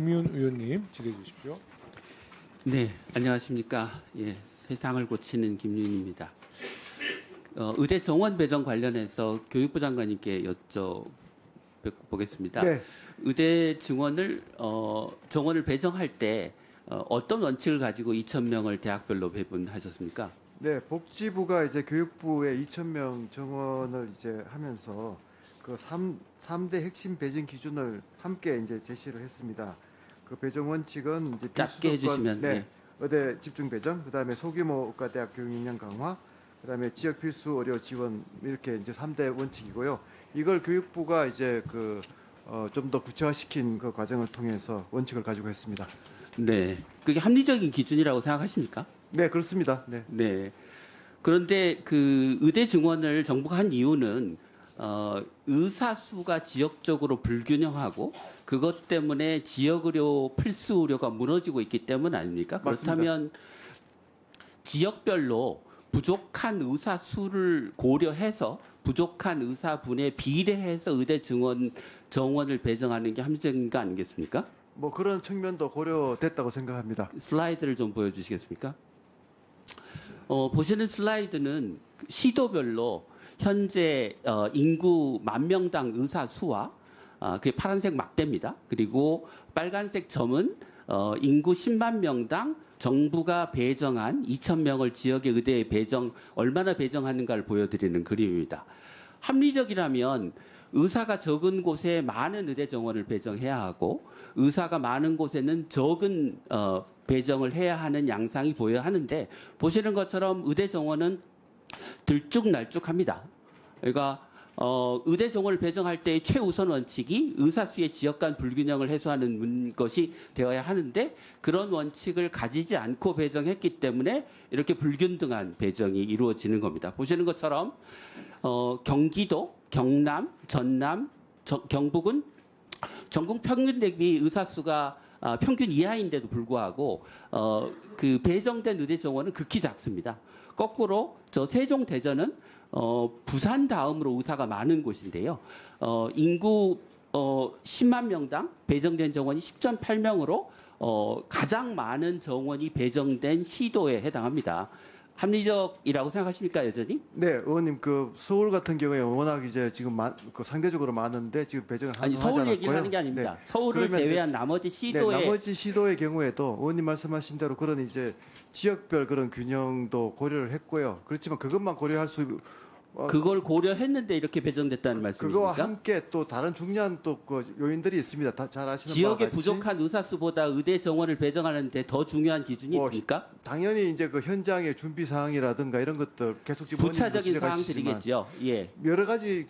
김윤 의원님 질의해 주십시오. 네, 안녕하십니까. 예, 세상을 고치는 김윤입니다. 의대 정원 배정 관련해서 교육부 장관님께 여쭤보겠습니다. 네. 의대 정원을 배정할 때 어떤 원칙을 가지고 2,000명을 대학별로 배분하셨습니까? 네, 복지부가 이제 교육부에 2,000명 정원을 이제 하면서 그 3대 핵심 배정 기준을 함께 이제 제시를 했습니다. 그 배정 원칙은 이제 짧게 해주시면. 네, 의대 집중 배정, 그다음에 소규모 의과대학 교육 역량 강화, 그다음에 지역 필수 의료 지원 이렇게 이제 3대 원칙이고요. 이걸 교육부가 이제 좀 더 구체화시킨 그 과정을 통해서 원칙을 가지고 했습니다. 네, 그게 합리적인 기준이라고 생각하십니까? 네, 그렇습니다. 네. 네. 그런데 그 의대 증원을 정부가 한 이유는 의사 수가 지역적으로 불균형하고 그것 때문에 지역 의료 필수 의료가 무너지고 있기 때문 아닙니까? 맞습니다. 그렇다면 지역별로 부족한 의사 수를 고려해서 부족한 의사분에 비례해서 의대 정원을 배정하는 게 합리적인 거 아니겠습니까? 뭐 그런 측면도 고려됐다고 생각합니다. 슬라이드를 좀 보여주시겠습니까? 보시는 슬라이드는 시도별로 현재 인구 10,000명당 의사 수와 그게 파란색 막대입니다. 그리고 빨간색 점은 인구 10만 명당 정부가 배정한 2,000명을 지역의 의대에 얼마나 배정하는가를 보여드리는 그림입니다. 합리적이라면 의사가 적은 곳에 많은 의대 정원을 배정해야 하고 의사가 많은 곳에는 적은 배정을 해야 하는 양상이 보여야 하는데 보시는 것처럼 의대 정원은 들쭉날쭉합니다. 그러니까 의대 정원을 배정할 때의 최우선 원칙이 의사 수의 지역 간 불균형을 해소하는 것이 되어야 하는데 그런 원칙을 가지지 않고 배정했기 때문에 이렇게 불균등한 배정이 이루어지는 겁니다. 보시는 것처럼 경기도, 경남, 전남, 경북은 전국 평균 대비 의사 수가 평균 이하인데도 불구하고 그 배정된 의대 정원은 극히 작습니다. 거꾸로 저 세종 대전은 부산 다음으로 의사가 많은 곳인데요. 인구 10만 명당 배정된 정원이 10.8명으로 가장 많은 정원이 배정된 시도에 해당합니다. 합리적이라고 생각하십니까 여전히? 네, 의원님 그 서울 같은 경우에 워낙 이제 지금 그 상대적으로 많은데 지금 배정을 아니 하지 서울 않았고요. 얘기를 하는 게 아닙니다. 네. 서울을 그러면 제외한 나머지 시도에 네, 나머지 시도의 경우에도 의원님 말씀하신 대로 그런 이제 지역별 그런 균형도 고려를 했고요. 그렇지만 그것만 고려할 수 그걸 고려했는데 이렇게 배정됐다는 그거와 말씀이십니까? 함께 또 다른 중요한 또 그 요인들이 있습니다. 다 잘 아시는 바와 지역에 같이 부족한 의사 수보다 의대 정원을 배정하는데 더 중요한 기준이 있습니까? 당연히 이제 그 현장의 준비 사항이라든가 이런 것들 계속 지금 부차적인 의원님도 사항 지적하시지만 드리겠죠. 예. 여러 가지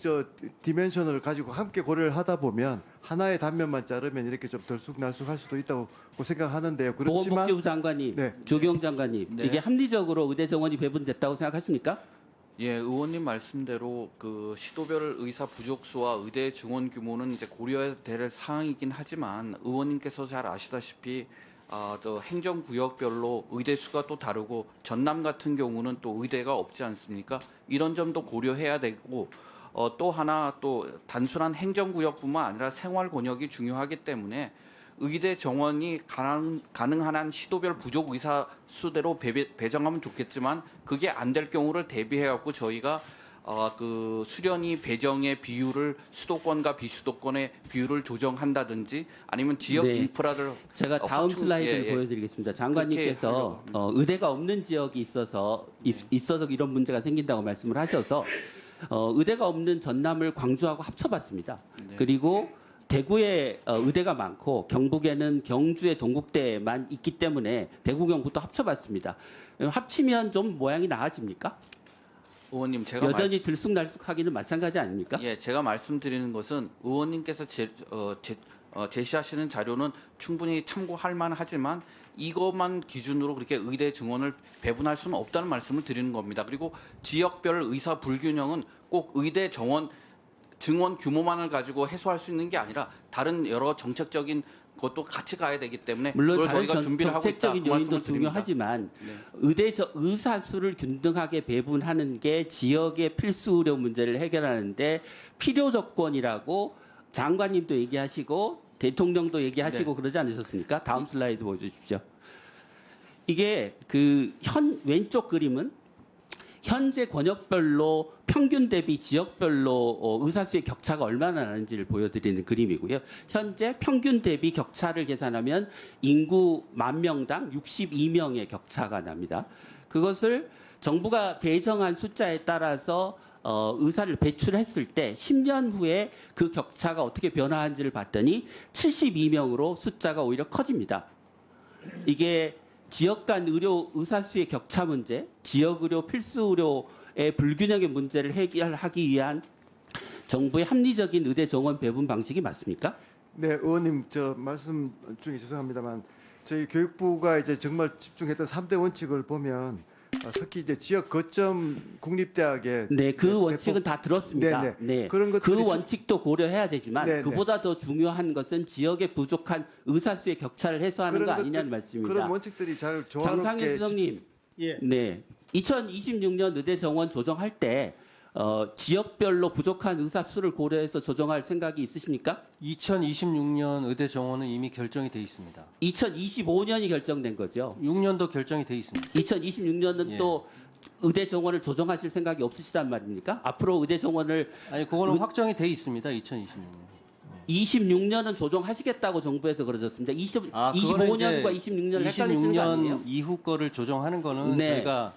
디멘션을 가지고 함께 고려를 하다 보면 하나의 단면만 자르면 이렇게 좀 들쑥날쑥할 수도 있다고 생각하는데요. 그렇지만 보건복지부 장관님, 네. 조경 장관님, 네. 이게 합리적으로 의대 정원이 배분됐다고 생각하십니까? 예, 의원님 말씀대로 그 시도별 의사 부족수와 의대 증원 규모는 이제 고려해야 될 사항이긴 하지만 의원님께서 잘 아시다시피 저 행정구역별로 의대 수가 또 다르고 전남 같은 경우는 또 의대가 없지 않습니까? 이런 점도 고려해야 되고 또 하나 또 단순한 행정구역뿐만 아니라 생활권역이 중요하기 때문에 의대 정원이 가능한 한 시도별 부족 의사 수대로 배정하면 좋겠지만 그게 안 될 경우를 대비해 갖고 저희가 그 수련이 배정의 비율을 수도권과 비수도권의 비율을 조정한다든지 아니면 지역 네. 인프라를 제가 다음 슬라이드를 예, 예. 보여드리겠습니다. 장관님께서 그렇게 하려고 의대가 없는 지역이 있어서 이런 문제가 생긴다고 말씀을 하셔서 의대가 없는 전남을 광주하고 합쳐봤습니다. 네. 그리고 대구에 의대가 많고 경북에는 경주의 동국대만 있기 때문에 대구 경북도 합쳐봤습니다. 합치면 좀 모양이 나아집니까? 의원님 제가 여전히 들쑥날쑥하기는 마찬가지 아닙니까? 예, 제가 말씀드리는 것은 의원님께서 제시하시는 자료는 충분히 참고할 만하지만 이것만 기준으로 그렇게 의대 증원을 배분할 수는 없다는 말씀을 드리는 겁니다. 그리고 지역별 의사 불균형은 꼭 의대 증원 규모만을 가지고 해소할 수 있는 게 아니라 다른 여러 정책적인 것도 같이 가야 되기 때문에 물론 그걸 다른 저희가 준비를 하고 있다. 정책적인 그 요인도 말씀을 드립니다. 중요하지만 네. 의사 수를 균등하게 배분하는 게 지역의 필수 의료 문제를 해결하는데 필요 조건이라고 장관님도 얘기하시고 대통령도 얘기하시고 그러지 않으셨습니까? 다음 슬라이드 보여주십시오. 이게 왼쪽 그림은 현재 권역별로 평균 대비 지역별로 의사수의 격차가 얼마나 나는지를 보여드리는 그림이고요. 현재 평균 대비 격차를 계산하면 인구 10,000명당 62명의 격차가 납니다. 그것을 정부가 배정한 숫자에 따라서 의사를 배출했을 때 10년 후에 그 격차가 어떻게 변화한지를 봤더니 72명으로 숫자가 오히려 커집니다. 이게 지역 간 의료 의사수의 격차 문제, 지역 의료 필수 의료의 불균형의 문제를 해결하기 위한 정부의 합리적인 의대 정원 배분 방식이 맞습니까? 네, 의원님 저 말씀 중에 죄송합니다만 저희 교육부가 이제 정말 집중했던 3대 원칙을 보면 특히 이제 지역 거점 국립대학의 네, 그 원칙은 다 들었습니다. 네네. 네, 그런 것들이 그 원칙도 고려해야 되지만 네네. 그보다 더 중요한 것은 지역의 부족한 의사수의 격차를 해소하는 거 아니냐는 말씀입니다. 그런 원칙들이 잘 장상현 조화롭게 수석님, 예. 네, 2026년 의대 정원 조정할 때 지역별로 부족한 의사 수를 고려해서 조정할 생각이 있으십니까? 2026년 의대 정원은 이미 결정이 돼 있습니다. 2025년이 결정된 거죠. 6년도 결정이 돼 있습니다. 2026년은 예. 또 의대 정원을 조정하실 생각이 없으시단 말입니까? 앞으로 의대 정원을 아니 그거는 확정이 돼 있습니다. 2026년. 26년은 조정하시겠다고 정부에서 그러셨습니다. 25년과 26년을 헷갈리시는 거 아니에요? 26년 이후 거를 조정하는 거는 네. 저희가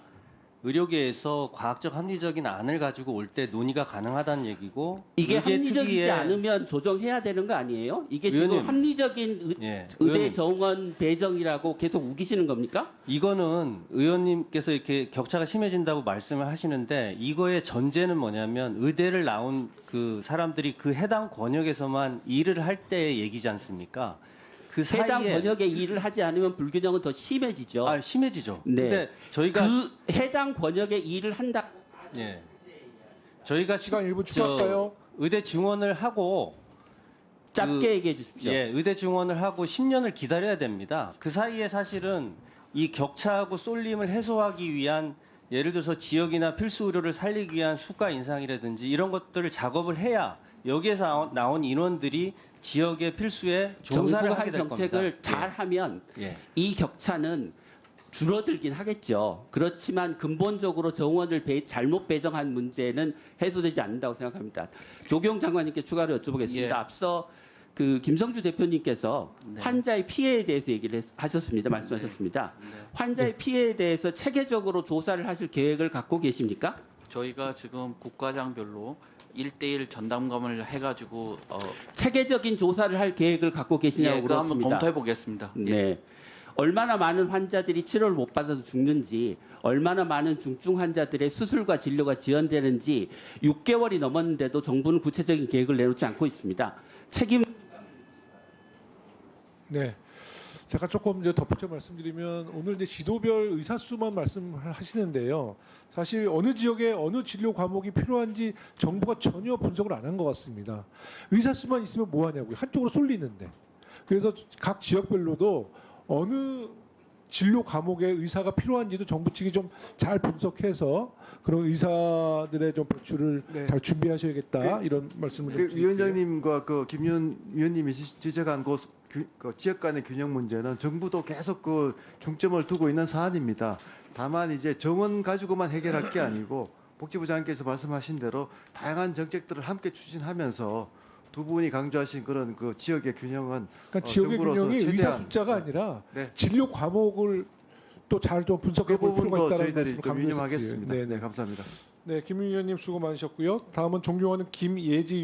의료계에서 과학적 합리적인 안을 가지고 올 때 논의가 가능하다는 얘기고 이게 의계 합리적이지 특위에- 않으면 조정해야 되는 거 아니에요? 이게 지금 의원님. 합리적인 예, 의대 의원님. 정원 배정이라고 계속 우기시는 겁니까? 이거는 의원님께서 이렇게 격차가 심해진다고 말씀을 하시는데 이거의 전제는 뭐냐면 의대를 나온 그 사람들이 그 해당 권역에서만 일을 할 때의 얘기지 않습니까? 그 사이에 해당 번역의 일을 하지 않으면 불균형은 더 심해지죠. 심해지죠. 네. 근데 저희가 그 해당 번역의 일을 한다. 예. 저희가 시간 1분 저 추가할까요? 의대 증원을 하고 짧게 얘기해 주십시오. 예, 의대 증원을 하고 10년을 기다려야 됩니다. 그 사이에 사실은 이 격차하고 쏠림을 해소하기 위한 예를 들어서 지역이나 필수 의료를 살리기 위한 수가 인상이라든지 이런 것들을 작업을 해야 여기에서 나온 인원들이 지역의 필수에 종사를 정부가 하게 한 될 겁니다. 정책을 잘 하면 예. 이 격차는 줄어들긴 하겠죠. 그렇지만 근본적으로 정원을 잘못 배정한 문제는 해소되지 않는다고 생각합니다. 조경 장관님께 추가로 여쭤보겠습니다. 예. 앞서 김성주 대표님께서 네. 환자의 피해에 대해서 얘기를 하셨습니다. 말씀하셨습니다. 네. 환자의 피해에 대해서 체계적으로 조사를 하실 계획을 갖고 계십니까? 저희가 지금 국가장별로 1대1 전담감을 해가지고 체계적인 조사를 할 계획을 갖고 계시냐고 그거 한번 물었습니다. 검토해 보겠습니다. 네. 얼마나 많은 환자들이 치료를 못 받아서 죽는지, 얼마나 많은 중증 환자들의 수술과 진료가 지연되는지 6개월이 넘었는데도 정부는 구체적인 계획을 내놓지 않고 있습니다. 책임 네. 제가 조금 이제 덧붙여 말씀드리면 오늘 이제 지도별 의사 수만 말씀하시는데요. 사실 어느 지역에 어느 진료 과목이 필요한지 정부가 전혀 분석을 안 한 것 같습니다. 의사 수만 있으면 뭐 하냐고요. 한쪽으로 쏠리는데. 그래서 각 지역별로도 어느 진료 과목에 의사가 필요한지도 정부 측이 좀 잘 분석해서 그런 의사들의 좀 배출을 네. 잘 준비하셔야겠다 이런 말씀을 좀 드릴게요. 위원장님과 김윤 위원님이 지적한 그 지역 간의 균형 문제는 정부도 계속 그 중점을 두고 있는 사안입니다. 다만 이제 정원 가지고만 해결할 게 아니고 복지부 장관께서 말씀하신 대로 다양한 정책들을 함께 추진하면서 두 분이 강조하신 그런 그 지역의 균형은 그러니까 지역의 정부로서 균형이 의사 최대한 숫자가 아니라 네. 진료 과목을 또 잘 좀 분석해 그 볼 필요가 부분도 있다는 저희들이 말씀 좀 강조해서 유념하겠습니다. 드려요. 네, 감사합니다. 네, 김윤 의원님 수고 많으셨고요. 다음은 존경하는 김예지